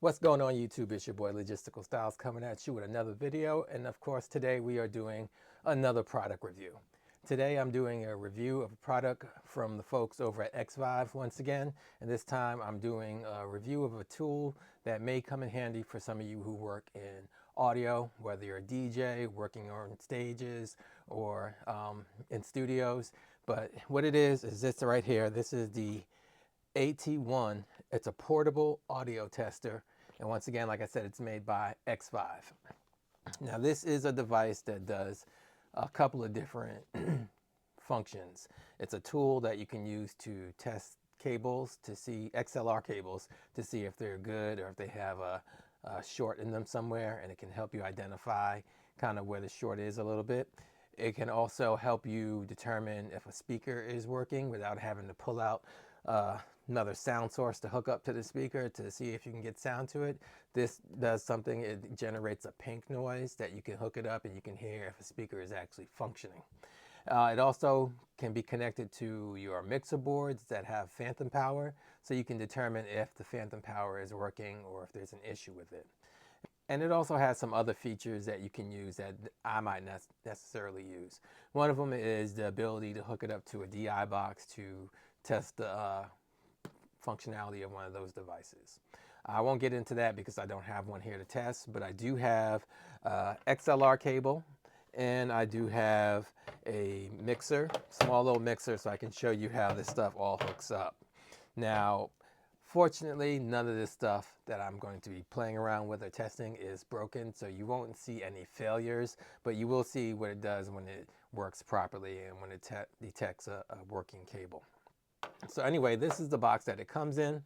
What's going on YouTube? It's your boy Logisticalstyles coming at you with another video, and of course today we are doing another product review. Today I'm doing a review of a product from the folks over at Xvive once again, and this time I'm doing a review of a tool that may come in handy for some of you who work in audio, whether you're a DJ, working on stages, or in studios. But what it is this right here. This is the AT-1. It's a portable audio tester, and once again, like I said, it's made by Xvive. Now this is a device that does a couple of different functions. It's a tool that you can use to test cables, to see XLR cables, to see if they're good or if they have a short in them somewhere, and it can help you identify kind of where the short is a little bit. It can also help you determine if a speaker is working without having to pull out another sound source to hook up to the speaker to see if you can get sound to it. This does something, it generates a pink noise that you can hook it up and you can hear if a speaker is actually functioning. It also can be connected to your mixer boards that have phantom power, so you can determine if the phantom power is working or if there's an issue with it. And it also has some other features that you can use that I might not necessarily use. One of them is the ability to hook it up to a DI box to test the functionality of one of those devices. I won't get into that because I don't have one here to test, but I do have XLR cable, and I do have a mixer, small little mixer, so I can show you how this stuff all hooks up. Now, fortunately, none of this stuff that I'm going to be playing around with or testing is broken, so you won't see any failures, but you will see what it does when it works properly and when it detects a working cable. So anyway, this is the box that it comes in.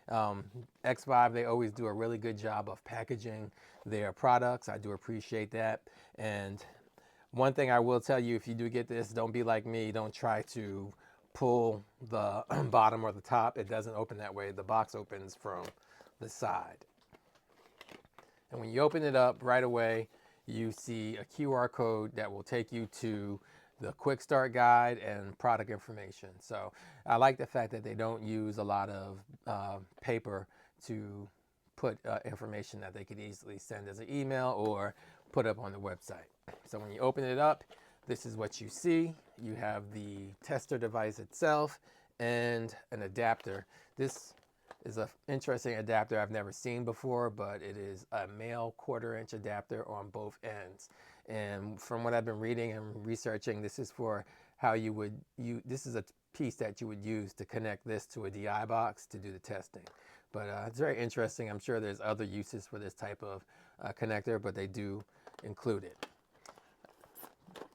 Xvive, they always do a really good job of packaging their products. I do appreciate that. And one thing I will tell you, if you do get this, don't be like me. Don't try to pull the bottom or the top. It doesn't open that way. The box opens from the side. And when you open it up right away, you see a QR code that will take you to the quick start guide and product information. So I like the fact that they don't use a lot of paper to put information that they could easily send as an email or put up on the website. So when you open it up, this is what you see. You have the tester device itself and an adapter. This is an interesting adapter I've never seen before, but it is a male 1/4 inch adapter on both ends. And from what I've been reading and researching, this is for how you would this is a piece that you would use to connect this to a DI box to do the testing. But it's very interesting. I'm sure there's other uses for this type of connector, but they do include it.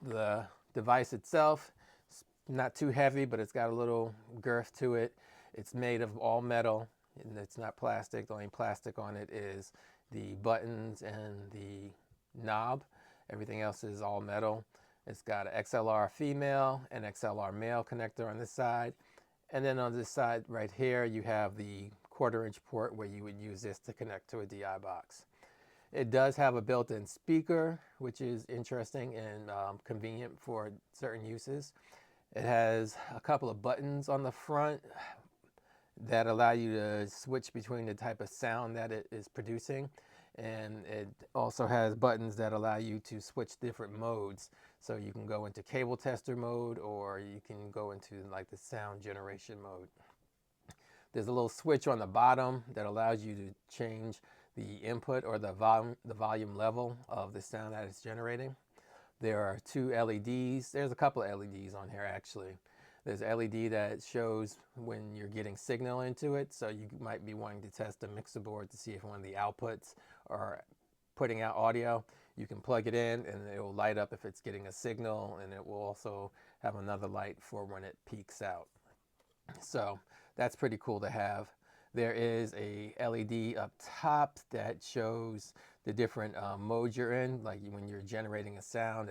The device itself is not too heavy, but it's got a little girth to it. It's made of all metal, and it's not plastic. The only plastic on it is the buttons and the knob. Everything else is all metal. It's got an XLR female and XLR male connector on this side. And then on this side right here, you have the 1/4 inch port where you would use this to connect to a DI box. It does have a built-in speaker, which is interesting and convenient for certain uses. It has a couple of buttons on the front that allow you to switch between the type of sound that it is producing. And it also has buttons that allow you to switch different modes. So you can go into cable tester mode, or you can go into like the sound generation mode. There's a little switch on the bottom that allows you to change the input or the volume level of the sound that it's generating. There are 2 LEDs. There's a couple of LEDs on here actually. There's an LED that shows when you're getting signal into it, so you might be wanting to test a mixer board to see if one of the outputs are putting out audio. You can plug it in and it will light up if it's getting a signal, and it will also have another light for when it peaks out. So that's pretty cool to have. There is a LED up top that shows the different modes you're in. Like when you're generating a sound,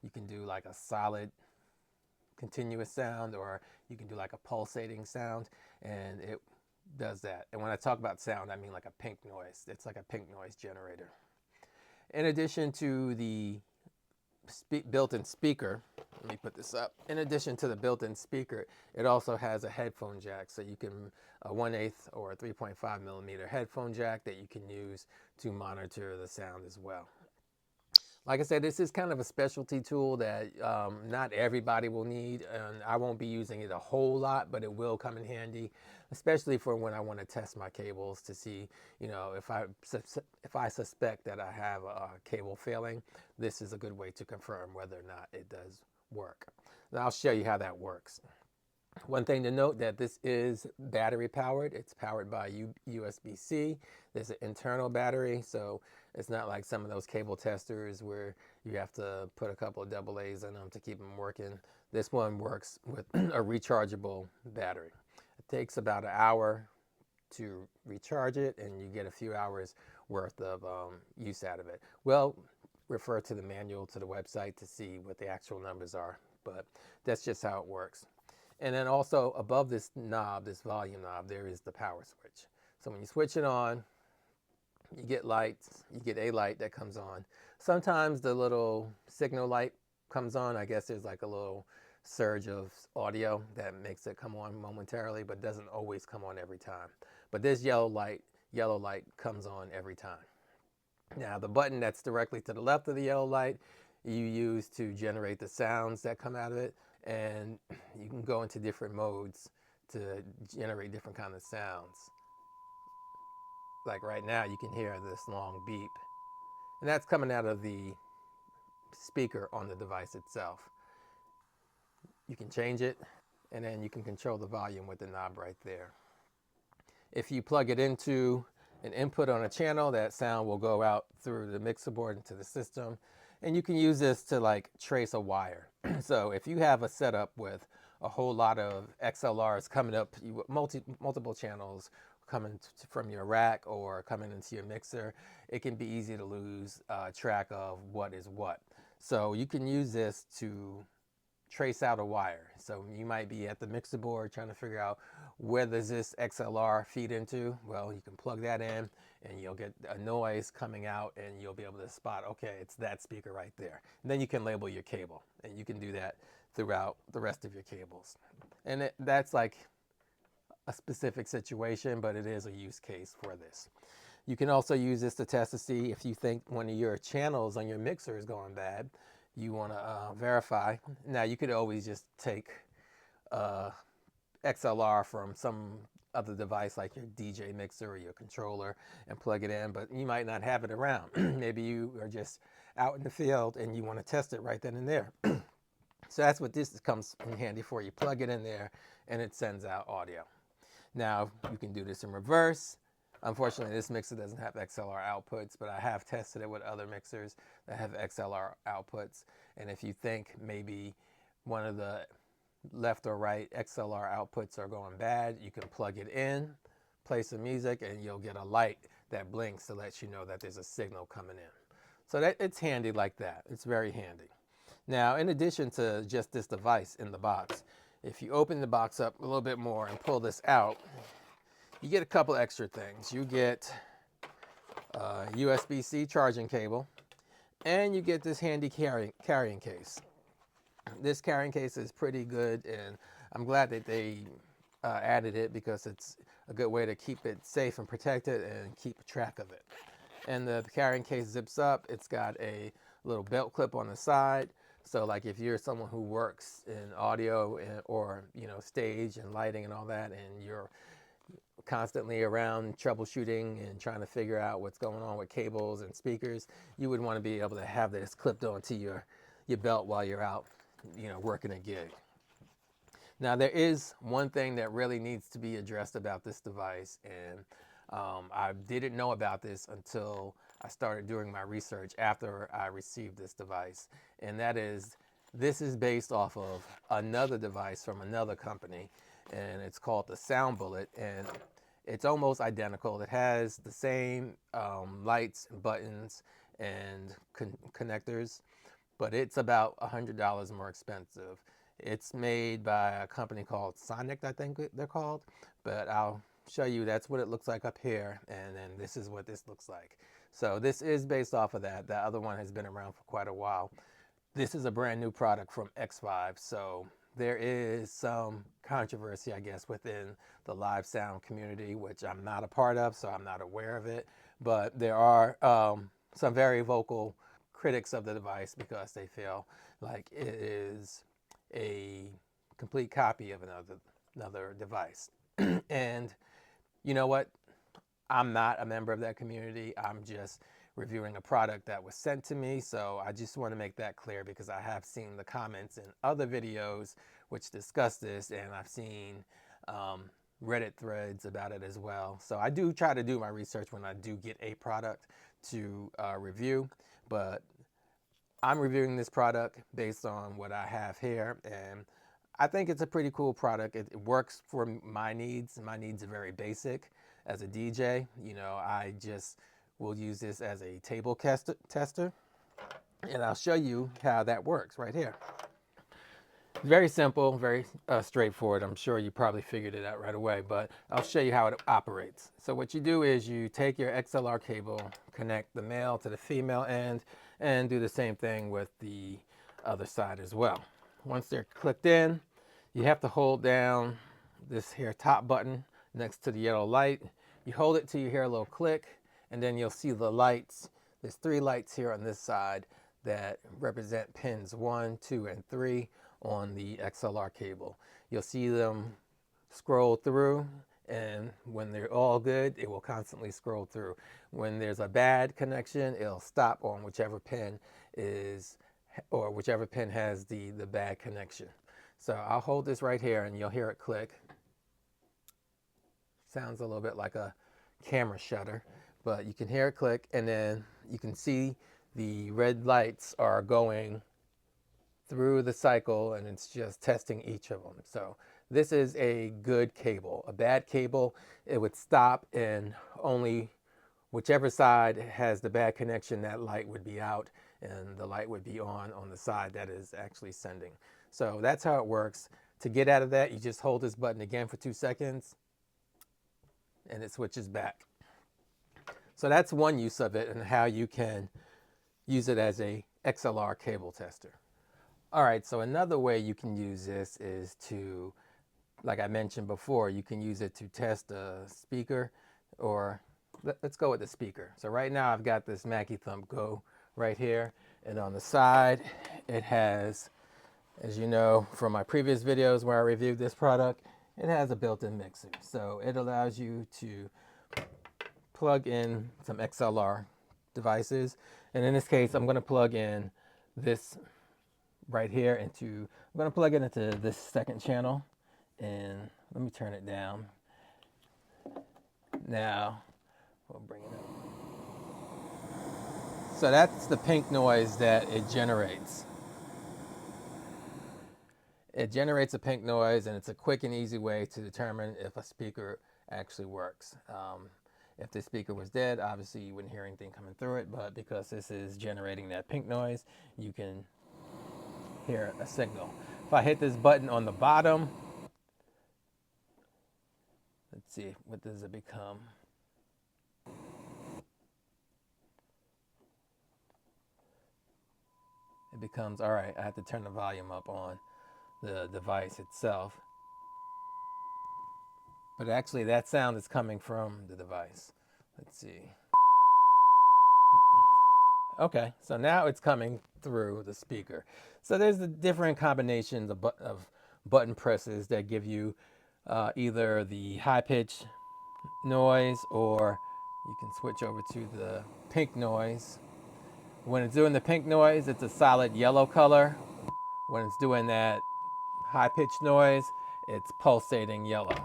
you can do like a solid continuous sound, or you can do like a pulsating sound, and it does that. And when I talk about sound, I mean like a pink noise. It's like a pink noise generator. In addition to the built-in speaker. Let me put this up. In addition to the built-in speaker, it also has a headphone jack, so you can a 1/8 or a 3.5 millimeter headphone jack that you can use to monitor the sound as well. Like I said, this is kind of a specialty tool that not everybody will need, and I won't be using it a whole lot, but it will come in handy, especially for when I want to test my cables to see, if I suspect that I have a cable failing. This is a good way to confirm whether or not it does work. Now I'll show you how that works. One thing to note that this is battery powered. It's powered by USB-C. There's an internal battery, so it's not like some of those cable testers where you have to put a couple of AA's in them to keep them working. This one works with a rechargeable battery. It takes about an hour to recharge it, and you get a few hours worth of use out of it. Well, refer to the manual to the website to see what the actual numbers are, but that's just how it works. And then also above this knob, this volume knob, there is the power switch. So when you switch it on, you get lights, you get a light that comes on. Sometimes the little signal light comes on. I guess there's like a little surge of audio that makes it come on momentarily, but doesn't always come on every time. But this yellow light comes on every time. Now the button that's directly to the left of the yellow light, you use to generate the sounds that come out of it. And you can go into different modes to generate different kinds of sounds. Like right now, you can hear this long beep. And that's coming out of the speaker on the device itself. You can change it, and then you can control the volume with the knob right there. If you plug it into an input on a channel, that sound will go out through the mixer board into the system. And you can use this to like trace a wire. So if you have a setup with a whole lot of XLRs coming up, multiple channels coming from your rack or coming into your mixer, it can be easy to lose track of what is what. So you can use this to trace out a wire. So you might be at the mixer board trying to figure out where does this XLR feed into. Well, you can plug that in and you'll get a noise coming out and you'll be able to spot, okay, it's that speaker right there. And then you can label your cable, and you can do that throughout the rest of your cables. And that's like a specific situation, but it is a use case for this. You can also use this to test to see if you think one of your channels on your mixer is going bad. You want to verify. Now you could always just take XLR from some other device like your DJ mixer or your controller and plug it in, but you might not have it around. Maybe you are just out in the field and you want to test it right then and there. So that's what this comes in handy for. You plug it in there and it sends out audio. Now you can do this in reverse. Unfortunately, this mixer doesn't have XLR outputs, but I have tested it with other mixers that have XLR outputs. And if you think maybe one of the left or right XLR outputs are going bad, you can plug it in, play some music, and you'll get a light that blinks to let you know that there's a signal coming in. So it's handy like that. It's very handy. Now, in addition to just this device in the box, if you open the box up a little bit more and pull this out, you get a couple extra things. You get a USB-C charging cable, and you get this handy carrying case. This carrying case is pretty good, and I'm glad that they added it because it's a good way to keep it safe and protected and keep track of it. And the carrying case zips up. It's got a little belt clip on the side. So like if you're someone who works in audio or stage and lighting and all that, and you're constantly around troubleshooting and trying to figure out what's going on with cables and speakers, you would want to be able to have this clipped onto your belt while you're out working a gig. Now there is one thing that really needs to be addressed about this device, and I didn't know about this until I started doing my research after I received this device, and that is this is based off of another device from another company, and it's called the Sound Bullet, and it's almost identical. It has the same lights, buttons, and connectors, but it's about $100 more expensive. It's made by a company called Sonic, I think they're called, but I'll show you. That's what it looks like up here, and then this is what this looks like. So this is based off of that. The other one has been around for quite a while. This is a brand new product from Xvive, so there is some controversy, I guess, within the live sound community, which I'm not a part of, so I'm not aware of it. But there are some very vocal critics of the device because they feel like it is a complete copy of another device. And you know what? I'm not a member of that community. I'm just reviewing a product that was sent to me. So I just want to make that clear because I have seen the comments in other videos which discuss this, and I've seen Reddit threads about it as well. So I do try to do my research when I do get a product to review, but I'm reviewing this product based on what I have here, and I think it's a pretty cool product. It works for my needs. My needs are very basic. As a DJ, you know, I just will use this as a table tester, and I'll show you how that works right here. Very simple, very straightforward. I'm sure you probably figured it out right away, but I'll show you how it operates. So what you do is you take your XLR cable, connect the male to the female end, and do the same thing with the other side as well. Once they're clicked in, you have to hold down this here top button next to the yellow light. You hold it till you hear a little click, and then you'll see the lights. There's 3 lights here on this side that represent pins 1, 2, and 3 on the XLR cable. You'll see them scroll through, and when they're all good, it will constantly scroll through. When there's a bad connection, it'll stop on whichever pin is, or whichever pin has the bad connection. So I'll hold this right here and you'll hear it click. Sounds a little bit like a camera shutter, but you can hear it click, and then you can see the red lights are going through the cycle, and it's just testing each of them. So this is a good cable. A bad cable, it would stop, and only whichever side has the bad connection, that light would be out and the light would be on the side that is actually sending. So that's how it works. To get out of that, you just hold this button again for 2 seconds and it switches back. So that's one use of it and how you can use it as a XLR cable tester. All right, so another way you can use this is to, like I mentioned before, you can use it to test a speaker, or let's go with the speaker. So right now I've got this Mackie Thump Go right here, and on the side it has, as you know from my previous videos where I reviewed this product, it has a built-in mixer. So it allows you to plug in some XLR devices, and in this case I'm going to plug in this right here I'm going to plug it into this second channel, and let me turn it down. Now we'll bring it up. So that's the pink noise that it generates. It generates a pink noise, and it's a quick and easy way to determine if a speaker actually works. If the speaker was dead, obviously you wouldn't hear anything coming through it, but because this is generating that pink noise, you can hear a signal. If I hit this button on the bottom, let's see, what does it become? It becomes, all right, I have to turn the volume up on the device itself. But actually that sound is coming from the device. Let's see. Okay, so now it's coming through the speaker. So there's the different combinations of button presses that give you either the high pitch noise, or you can switch over to the pink noise. When it's doing the pink noise, it's a solid yellow color. When it's doing that high pitched noise, it's pulsating yellow.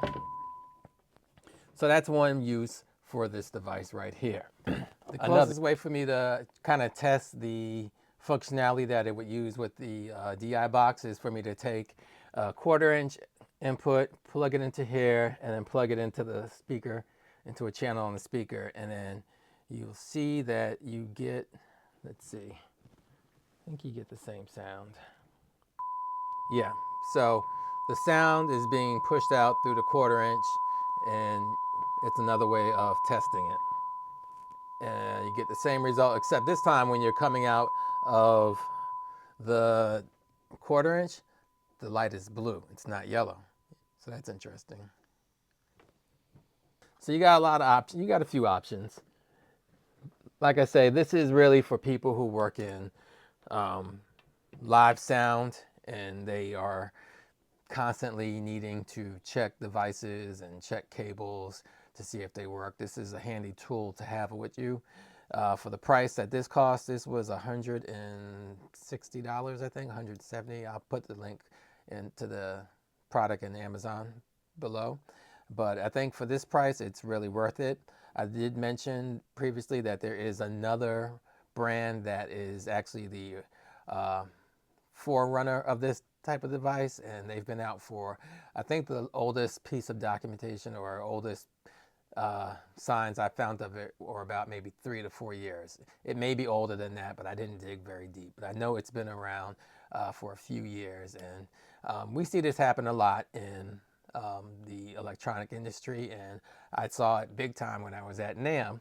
So that's one use for this device right here. The closest way for me to kind of test the functionality that it would use with the DI box is for me to take a 1/4-inch input, plug it into here, and then plug it into the speaker, into a channel on the speaker, and then you'll see that you get, let's see, I think you get the same sound. Yeah, so the sound is being pushed out through the 1/4-inch, and it's another way of testing it. And you get the same result, except this time when you're coming out of The 1/4 inch, the light is blue. It's not yellow. So that's interesting. So you got a lot of options. You got a few options. Like I say, this is really for people who work in live sound, and they are constantly needing to check devices and check cables to see if they work. This is a handy tool to have with you. For the price that this cost, this was $160, I think, $170. I'll put the link into the product in Amazon below. But I think for this price, it's really worth it. I did mention previously that there is another brand that is actually the forerunner of this type of device, and they've been out for, I think the oldest piece of documentation or oldest signs I found of it were about maybe 3 to 4 years. It may be older than that, but I didn't dig very deep. But I know it's been around for a few years, and we see this happen a lot in the electronic industry, and I saw it big time when I was at NAMM,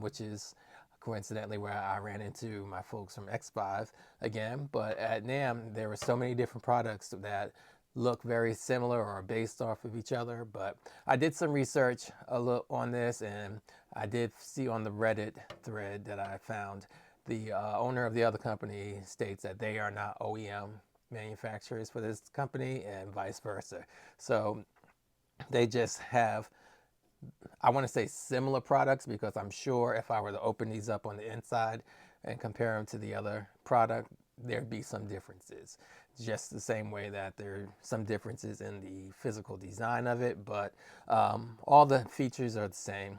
which is coincidentally where I ran into my folks from Xvive again. But at NAMM, there were so many different products that look very similar or based off of each other. But I did some research a little on this, and I did see on the Reddit thread that I found the owner of the other company states that they are not OEM manufacturers for this company and vice versa. So they just have, I want to say, similar products, because I'm sure if I were to open these up on the inside and compare them to the other product, there'd be some differences. Just the same way that there are some differences in the physical design of it, but all the features are the same.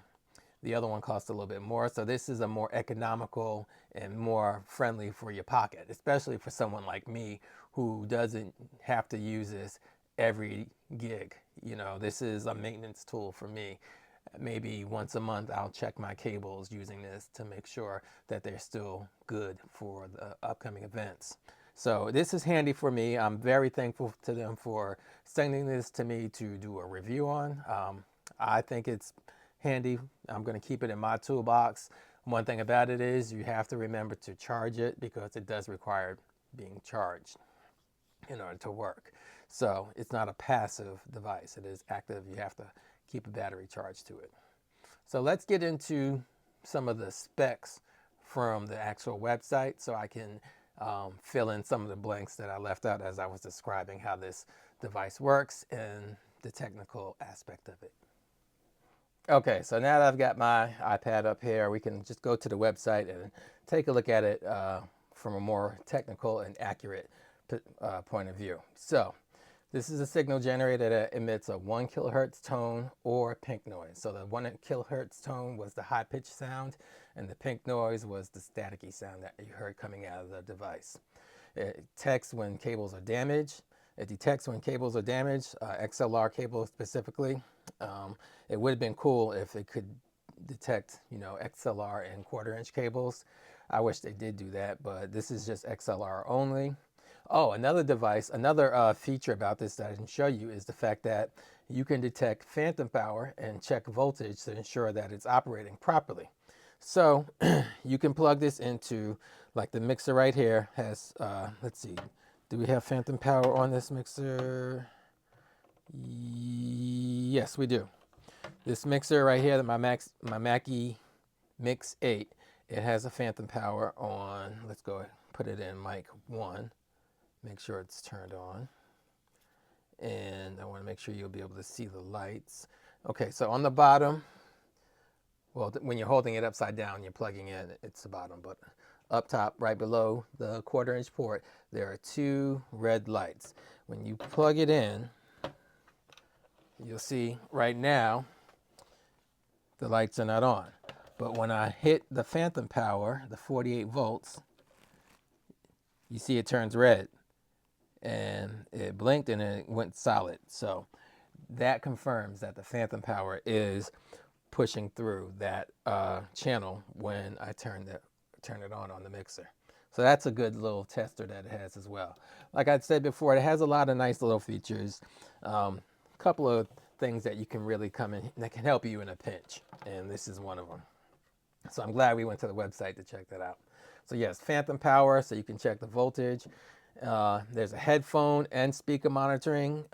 The other one costs a little bit more, so this is a more economical and more friendly for your pocket, especially for someone like me who doesn't have to use this every gig. You know, this is a maintenance tool for me. Maybe once a month I'll check my cables using this to make sure that they're still good for the upcoming events. So this is handy for me. I'm very thankful to them for sending this to me to do a review on. I think it's handy. I'm going to keep it in my toolbox. One thing about it is you have to remember to charge it, because it does require being charged in order to work. So it's not a passive device. It is active. You have to keep a battery charged to it. So let's get into some of the specs from the actual website so I can fill in some of the blanks that I left out as I was describing how this device works and the technical aspect of it. Okay, so now that I've got my iPad up here, we can just go to the website and take a look at it from a more technical and accurate point of view. So this is a signal generator that emits a 1 kilohertz tone or pink noise. So the 1 kilohertz tone was the high-pitched sound, and the pink noise was the staticky sound that you heard coming out of the device. It detects when cables are damaged. It detects when cables are damaged, XLR cables specifically. It would have been cool if it could detect, you know, XLR and 1/4 inch cables. I wish they did do that, but this is just XLR only. Oh, another device, another feature about this that I can show you is the fact that you can detect phantom power and check voltage to ensure that it's operating properly. So you can plug this into, like the mixer right here has, let's see, do we have phantom power on this mixer? Yes, we do. This mixer right here, my Mackie Mix 8, it has a phantom power on. Let's go put it in mic 1. Make sure it's turned on. And I want to make sure you'll be able to see the lights. Okay, so on the bottom, well, when you're holding it upside down, you're plugging in, it's the bottom, but up top, right below the 1/4 inch port, there are 2 red lights. When you plug it in, you'll see right now, the lights are not on. But when I hit the phantom power, the 48 volts, you see it turns red. And it blinked and it went solid. So that confirms that the phantom power is pushing through that channel when I turn it on the mixer. So that's a good little tester that it has as well. Like I said before, it has a lot of nice little features. A couple of things that you can really come in that can help you in a pinch, and this is one of them. So I'm glad we went to the website to check that out. So yes, phantom power, so you can check the voltage. There's a headphone and speaker monitoring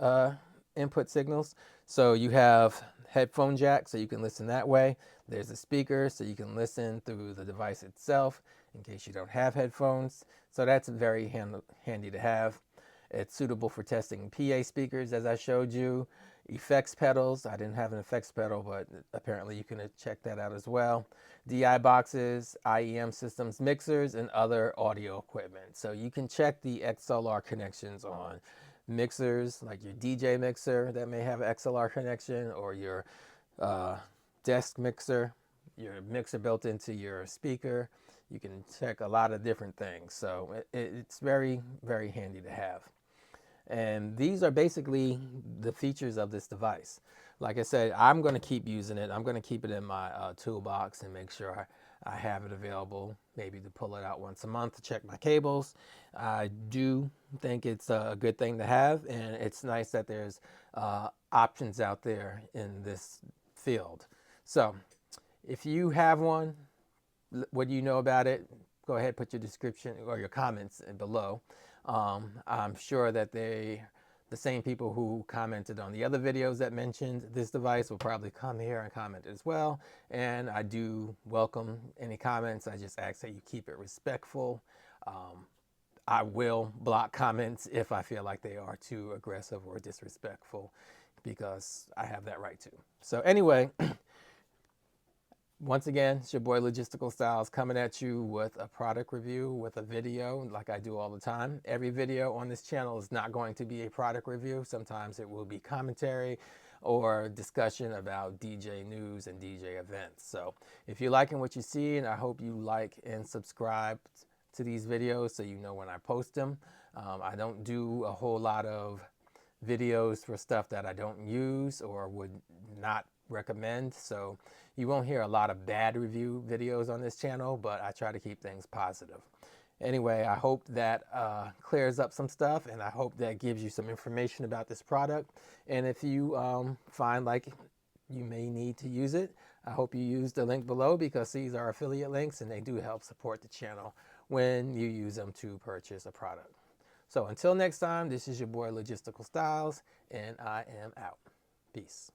input signals. So you have headphone jack, so you can listen that way. There's a speaker, so you can listen through the device itself in case you don't have headphones. So that's very handy to have. It's suitable for testing PA speakers, as I showed you. Effects pedals. I didn't have an effects pedal, but apparently you can check that out as well. DI boxes, IEM systems, mixers, and other audio equipment. So you can check the XLR connections on mixers, like your DJ mixer that may have an XLR connection, or your desk mixer, your mixer built into your speaker. You can check a lot of different things. So it's very, very handy to have. And these are basically the features of this device. Like I said, I'm going to keep using it. I'm going to keep it in my toolbox and make sure I have it available, maybe to pull it out once a month to check my cables. I do think it's a good thing to have, and it's nice that there's options out there in this field. So if you have one, what do you know about it? Go ahead, put your description or your comments below. I'm sure that the same people who commented on the other videos that mentioned this device will probably come here and comment as well. And I do welcome any comments. I just ask that you keep it respectful. I will block comments if I feel like they are too aggressive or disrespectful, because I have that right to. So anyway, once again, it's your boy Logisticalstyles coming at you with a product review, with a video like I do all the time. Every video on this channel is not going to be a product review. Sometimes it will be commentary or discussion about DJ news and DJ events. So if you're liking what you see, and I hope you like and subscribe to these videos so you know when I post them. I don't do a whole lot of videos for stuff that I don't use or would not recommend. So you won't hear a lot of bad review videos on this channel, but I try to keep things positive. Anyway, I hope that clears up some stuff, and I hope that gives you some information about this product. And if you find like you may need to use it, I hope you use the link below, because these are affiliate links and they do help support the channel when you use them to purchase a product. So until next time, this is your boy Logisticalstyles, and I am out. Peace.